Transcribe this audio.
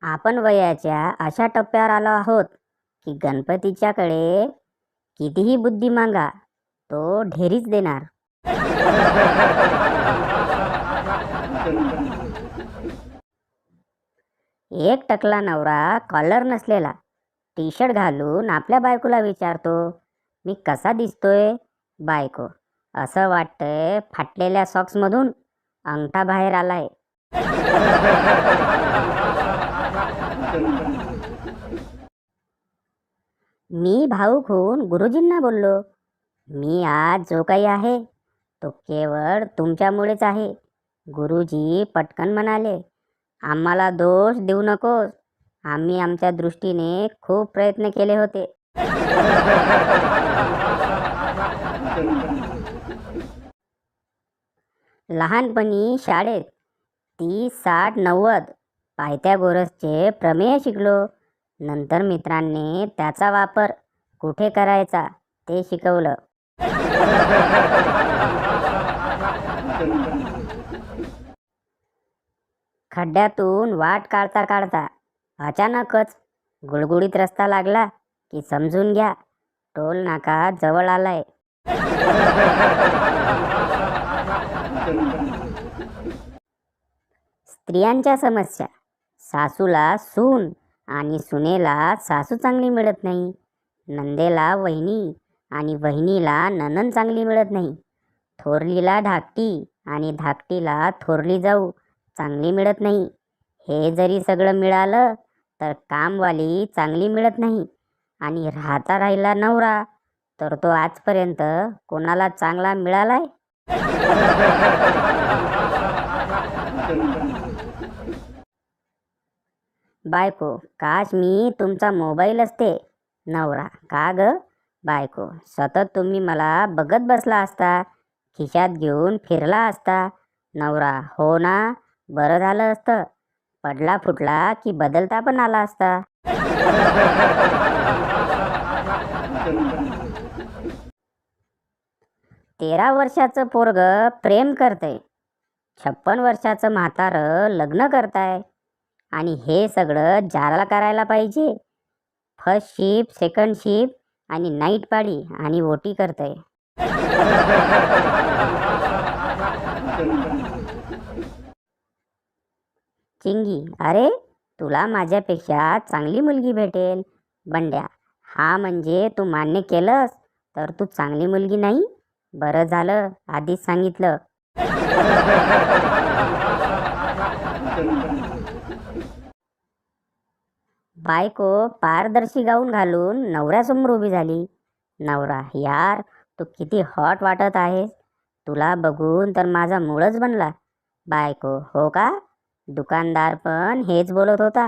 आपण वयाच्या अशा टप्प्यावर आलो आहोत की गणपतीच्याकडे कितीही बुद्धी मागा, तो ढेरीच देणार. एक टकला नवरा कॉलर नसलेला टी शर्ट घालून आपल्या बायकोला विचारतो, मी कसा दिसतोय? बायको, असं वाटतंय फाटलेल्या सॉक्समधून अंगठा बाहेर आलाय. मी भाऊक होऊन गुरुजींना बोललो, मी आज जो काही आहे तो केवळ तुमच्यामुळेच आहे. गुरुजी पटकन म्हणाले, आम्हाला दोष देऊ नकोस, आम्ही आमच्या दृष्टीने खूप प्रयत्न केले होते. लहानपणी शाळेत 30-60-90 पायथागोरसचे प्रमेय शिकलो. नंतर मित्रांनी त्याचा वापर कुठे करायचा ते शिकवलं. खड्ड्यातून वाट काढता काढता अचानकच गुळगुळीत रस्ता लागला की समजून घ्या टोल नाका जवळ आलाय. स्त्रियांच्या समस्या. सासूला सून आणि सुनेला सासू चांगली मिळत नाही. नंदेला वहिनी आणि वहिनीला नणंद चांगली मिळत नाही. थोरलीला धाकटी आणि धाकटीला थोरली जाऊ चांगली मिळत नाही. हे जरी सगळं मिळालं तर कामवाली चांगली मिळत नाही. आणि राहता राहिला नवरा, तर तो आजपर्यंत कोणाला चांगला मिळालाय? बायको, काश मी तुमचा मोबाईल असते. नवरा, का ग? बायको, सतत तुम्ही मला बघत बसला असता, खिशात घेऊन फिरला असता. नवरा, हो ना, बरं झालं असतं. पडला फुटला की बदलता पण आला असता. 13 वर्षाचं पोरग प्रेम करतंय, 56 वर्षाचं म्हातारं लग्न करताय. आणि हे सगळं जाराला करायला पाहिजे. फर्स्ट शिफ्ट, सेकंड शिफ्ट आणि नाईट पाळी आणि ओटी करतंय. चिंगी, अरे तुला माझ्यापेक्षा चांगली मुलगी भेटेल. बंड्या, हा म्हणजे तू मान्य केलंस तर तू चांगली मुलगी नाही? बरं झालं आधीच सांगितलं. बायको पारदर्शी गाऊन घालून नवऱ्यासमोर उभी झाली. नवरा, यार तू किती हॉट वाटत आहेस, तुला बघून तर माझा मूडच बनला. बायको, हो का? दुकानदार पण हेच बोलत होता.